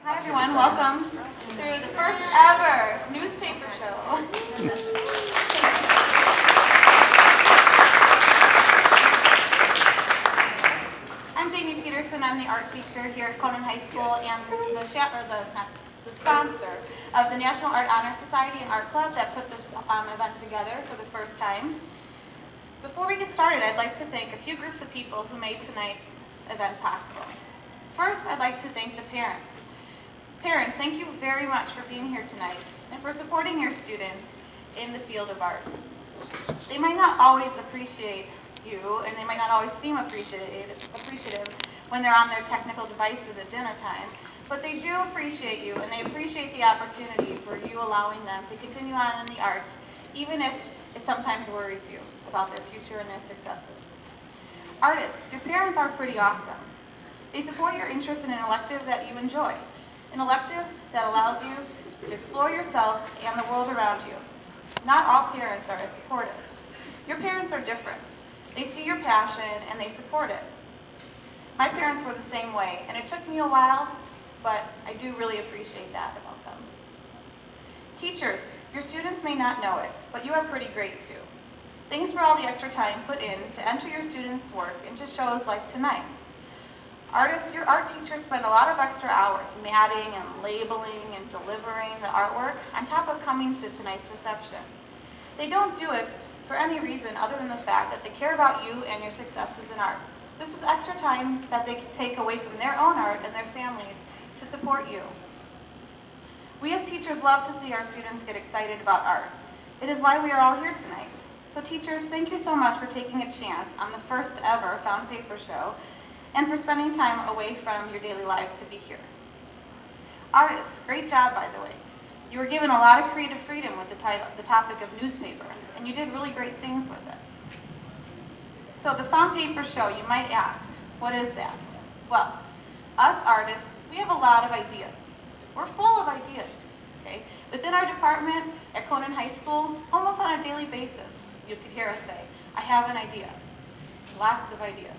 Hi everyone, welcome to the first ever newspaper show. I'm Jamie Peterson. I'm the art teacher here at Conant High School and the sponsor of the National Art Honor Society and Art Club that put this event together for the first time. Before we get started, I'd like to thank a few groups of people who made tonight's event possible. First, I'd like to thank the parents. Parents, thank you very much for being here tonight and for supporting your students in the field of art. They might not always appreciate you, and they might not always seem appreciative when they're on their technical devices at dinner time, but they do appreciate you, and they appreciate the opportunity for you allowing them to continue on in the arts, even if it sometimes worries you about their future and their successes. Artists, your parents are pretty awesome. They support your interest in an elective that you enjoy. An elective that allows you to explore yourself and the world around you. Not all parents are as supportive. Your parents are different. They see your passion and they support it. My parents were the same way, and it took me a while, but I do really appreciate that about them. Teachers, your students may not know it, but you are pretty great too. Thanks for all the extra time put in to enter your students' work into shows like tonight's. Artists, your art teachers spend a lot of extra hours matting and labeling and delivering the artwork on top of coming to tonight's reception. They don't do it for any reason other than the fact that they care about you and your successes in art. This is extra time that they take away from their own art and their families to support you. We as teachers love to see our students get excited about art. It is why we are all here tonight. So teachers, thank you so much for taking a chance on the first ever Found Paper Show and for spending time away from your daily lives to be here. Artists, great job, by the way. You were given a lot of creative freedom with the topic of newspaper, and you did really great things with it. So the Found Paper Show, you might ask, what is that? Well, us artists, we have a lot of ideas. We're full of ideas, okay? Within our department at Conant High School, almost on a daily basis, you could hear us say, I have an idea. Lots of ideas.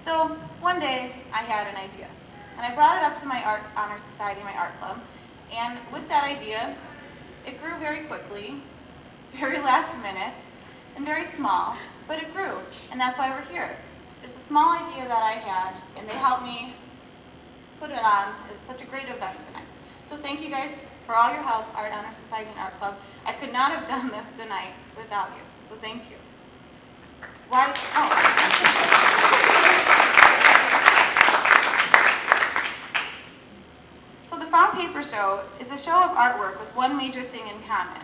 So one day I had an idea, and I brought it up to my Art Honor Society, my art club, and with that idea, it grew very quickly, very last minute, and very small, but it grew, and that's why we're here. It's a small idea that I had, and they helped me put it on. It's such a great event tonight. So thank you guys for all your help, Art Honor Society and Art Club. I could not have done this tonight without you, so thank you. Why? So the Found Paper Show is a show of artwork with one major thing in common,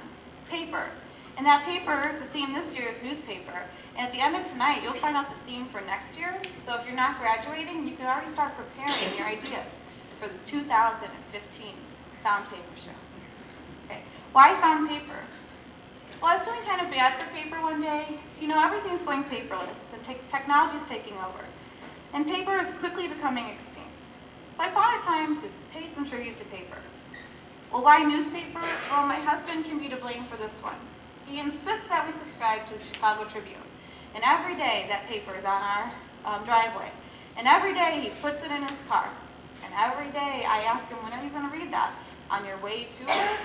paper. And that paper, the theme this year is newspaper. And at the end of tonight, you'll find out the theme for next year. So if you're not graduating, you can already start preparing your ideas for the 2015 Found Paper Show. Okay, why found paper? Well, I was feeling kind of bad for paper one day. You know, everything's going paperless, and technology is taking over. And paper is quickly becoming extinct. So I thought it time to pay some tribute to paper. Well, why newspaper? Well, my husband can be to blame for this one. He insists that we subscribe to the Chicago Tribune. And every day that paper is on our driveway. And every day he puts it in his car. And every day I ask him, when are you going to read that? On your way to work?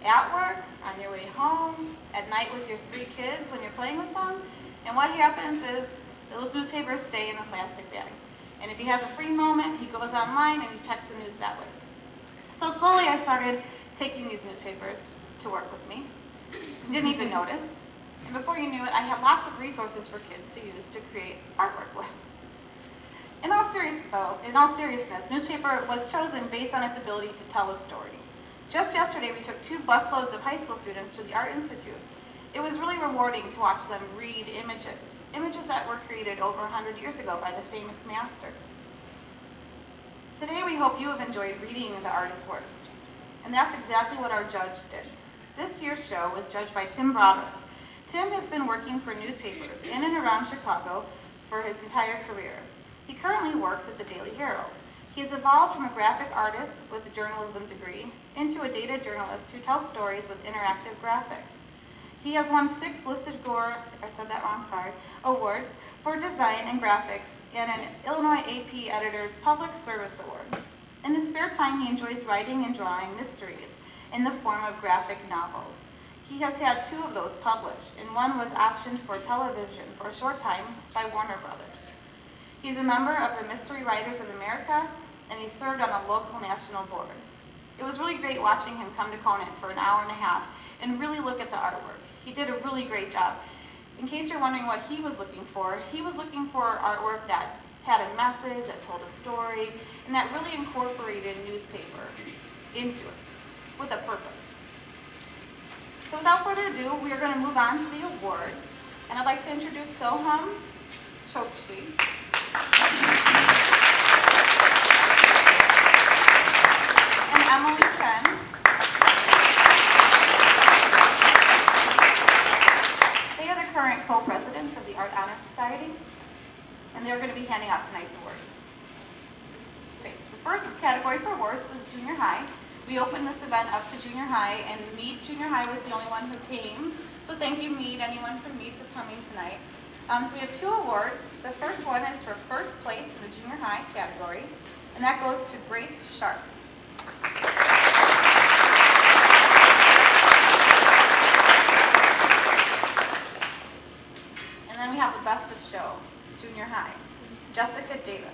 At work, on your way home, at night with your 3 kids when you're playing with them. And what happens is those newspapers stay in the plastic bag. And if he has a free moment, he goes online and he checks the news that way. So slowly I started taking these newspapers to work with me. Didn't even notice. And before you knew it, I had lots of resources for kids to use to create artwork with. In all seriousness, newspaper was chosen based on its ability to tell a story. Just yesterday, we took 2 busloads of high school students to the Art Institute. It was really rewarding to watch them read images that were created over 100 years ago by the famous masters. Today, we hope you have enjoyed reading the artist's work. And that's exactly what our judge did. This year's show was judged by Tim Broderick. Tim has been working for newspapers in and around Chicago for his entire career. He currently works at the Daily Herald. He has evolved from a graphic artist with a journalism degree into a data journalist who tells stories with interactive graphics. He has won 6 listed Gore, if I said that wrong, sorry, awards for design and graphics and an Illinois AP Editor's Public Service Award. In his spare time, he enjoys writing and drawing mysteries in the form of graphic novels. He has had 2 of those published, and one was optioned for television for a short time by Warner Brothers. He's a member of the Mystery Writers of America, and he served on a local national board. It was really great watching him come to Conant for an hour and a half and really look at the artwork. He did a really great job. In case you're wondering what he was looking for artwork that had a message, that told a story, and that really incorporated newspaper into it with a purpose. So without further ado, we are going to move on to the awards. And I'd like to introduce Soham Chokshi. And Emily Chen. They are the current co-presidents of the Art Honor Society, and they're going to be handing out tonight's awards. Okay, so the first category for awards was junior high. We opened this event up to junior high, and Meade Junior High was the only one who came. So thank you, Meade, anyone from Meade, for coming tonight. So we have 2 awards. The first one is for first place in the junior high category, and that goes to Grace Sharp. And then we have the best of show, junior high, Jessica Davis.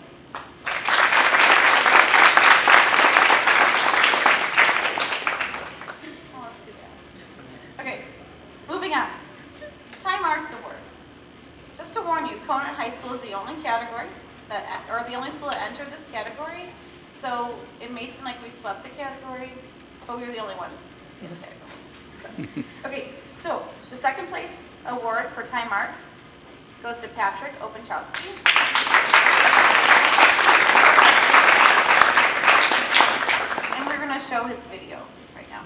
Oh, let's do that. Okay, moving on. Time Arts Award. Just to warn you, Conant High School is the only category or the only school that entered this category. So it may seem like we swept the category, but we were the only ones in the category. Okay, so the second place award for Time Arts goes to Patrick Openchowski. And we're going to show his video right now.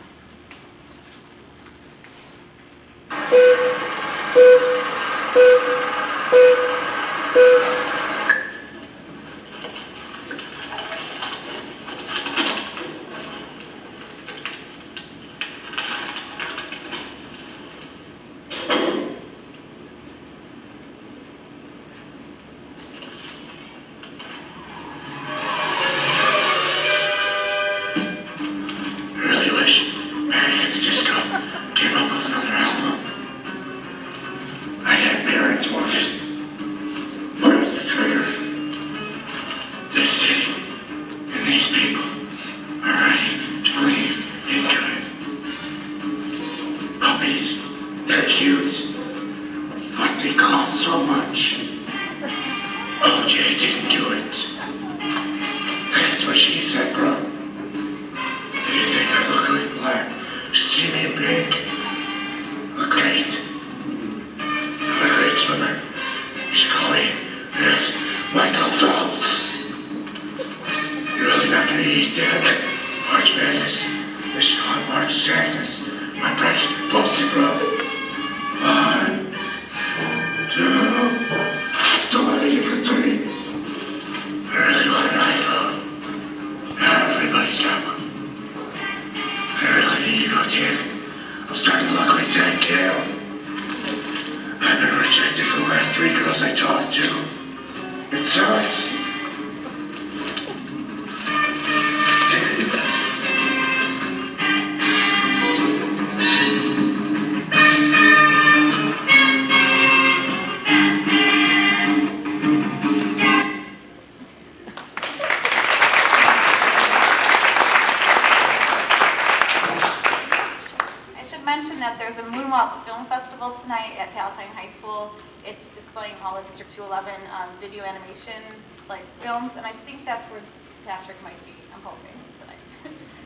District 211 video animation, like films, and I think that's where Patrick might be, I'm hoping, tonight.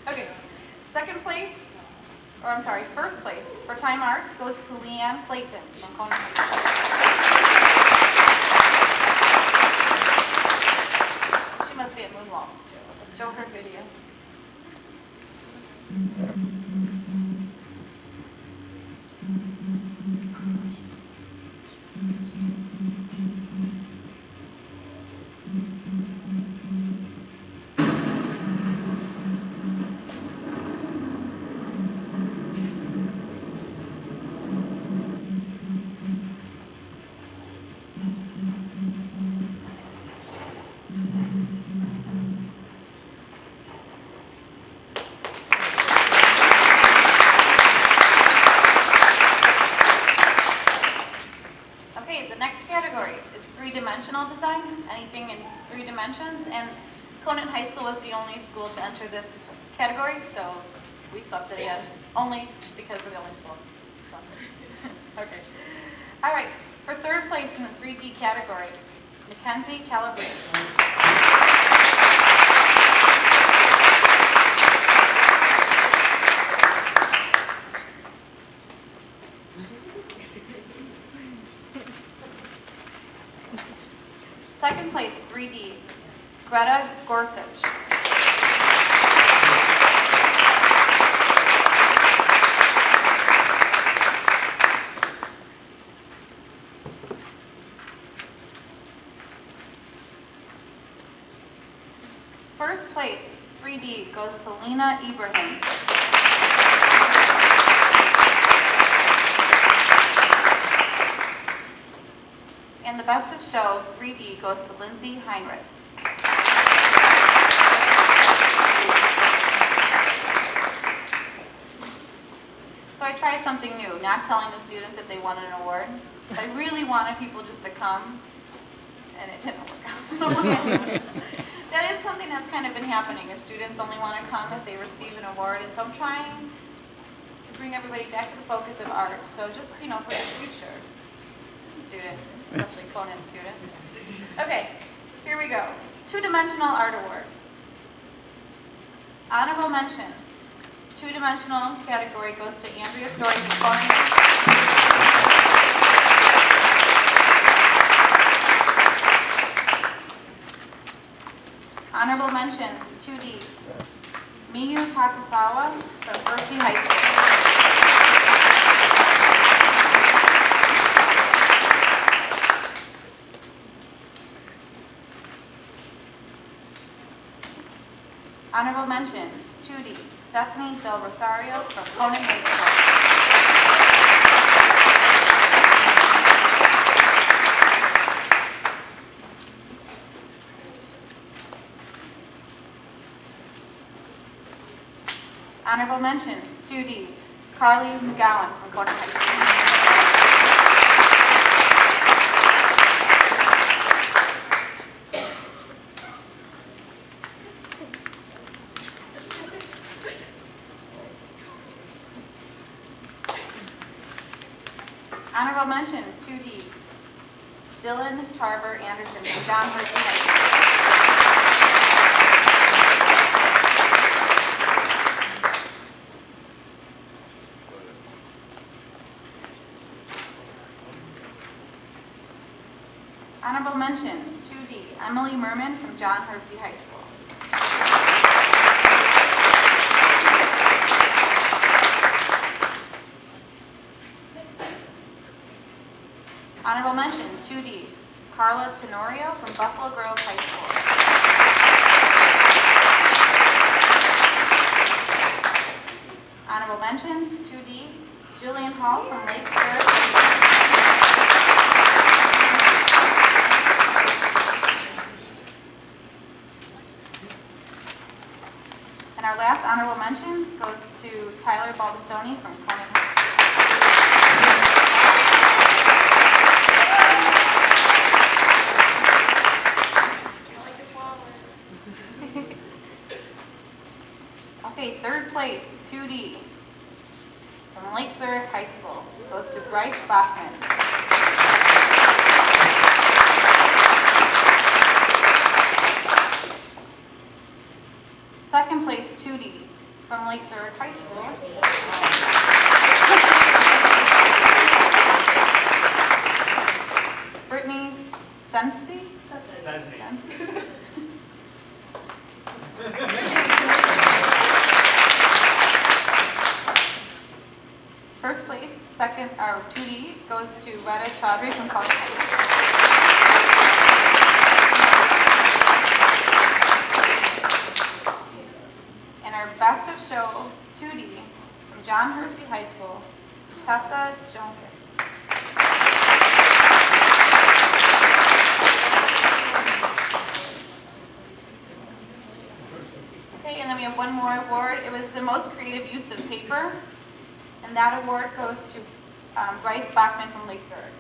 Okay, first place for Time Arts goes to Leanne Clayton from Conant High School. She must be at Moonwalks too. Let's show her video. category is three-dimensional design, anything in 3 dimensions, and Conant High School was the only school to enter this category, so we swept it again, only because we're the only school. So. Okay. All right, for 3rd place in the 3D category, Mackenzie Calabrese. Second place, 3D, Greta Gorsuch. First place, 3D, goes to Lena Ibrahim. And the best of show, 3D, goes to Lindsay Heinrichs. So I tried something new, not telling the students if they wanted an award. I really wanted people just to come, and it didn't work out. So that is something that's kind of been happening, is students only want to come if they receive an award, and so I'm trying to bring everybody back to the focus of art. So just, for the future, students, especially Conant students. Okay, here we go. 2-dimensional art awards. Honorable mention. 2-dimensional category goes to Andrea Story from Conant. Honorable mention, 2D, Miyu Takasawa from Berkeley High School. Honorable mention, 2D, Stephanie Del Rosario from Conant High School. Honorable mention, 2D, Carly McGowan from Conant High School. Honorable mention, 2D, Dylan Tarver Anderson from John Hersey High School. Honorable mention, 2D, Emily Merman from John Hersey High School. Honorable mention, 2D, Carla Tenorio from Buffalo Grove High School. Honorable mention, 2D, Julian Hall from Lake Sarah. And our last honorable mention goes to Tyler Baldessoni from Conant High School. Okay, 3rd place, 2D, from Lake Zurich High School, goes to Bryce Bachman. Second place, 2D, from Lake Zurich High School. Brittany Sensi. First place, 2D, goes to Retta Chaudhry from Conant High School. And our best of show, 2D, from John Hersey High School, Tessa Jonkis. Okay, and then we have one more award. It was the most creative use of paper, and that award goes to Bryce Bachman from Lake Zurich.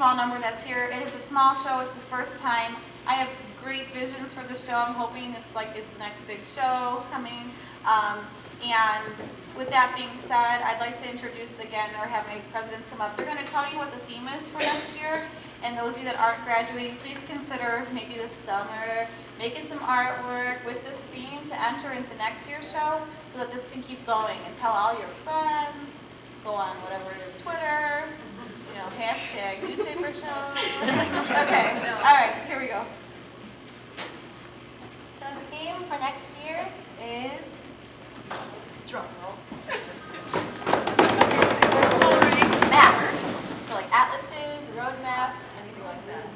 small number that's here. It is a small show. It's the first time. I have great visions for the show. I'm hoping this is the next big show coming. And with that being said, I'd like to introduce again, or have my presidents come up. They're going to tell you what the theme is for next year. And those of you that aren't graduating, please consider maybe this summer making some artwork with this theme to enter into next year's show so that this can keep going, and tell all your friends, go on whatever it is, Twitter, hashtag newspaper show. Okay, all right, here we go. So the theme for next year is drum roll. Maps. So like atlases, road maps, anything like that.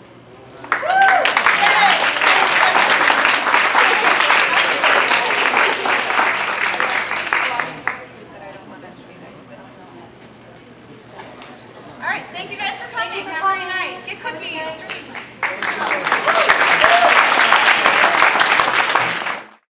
All right, thank you guys for coming. Thank you for Have a great coming. night. Get cookies, drinks.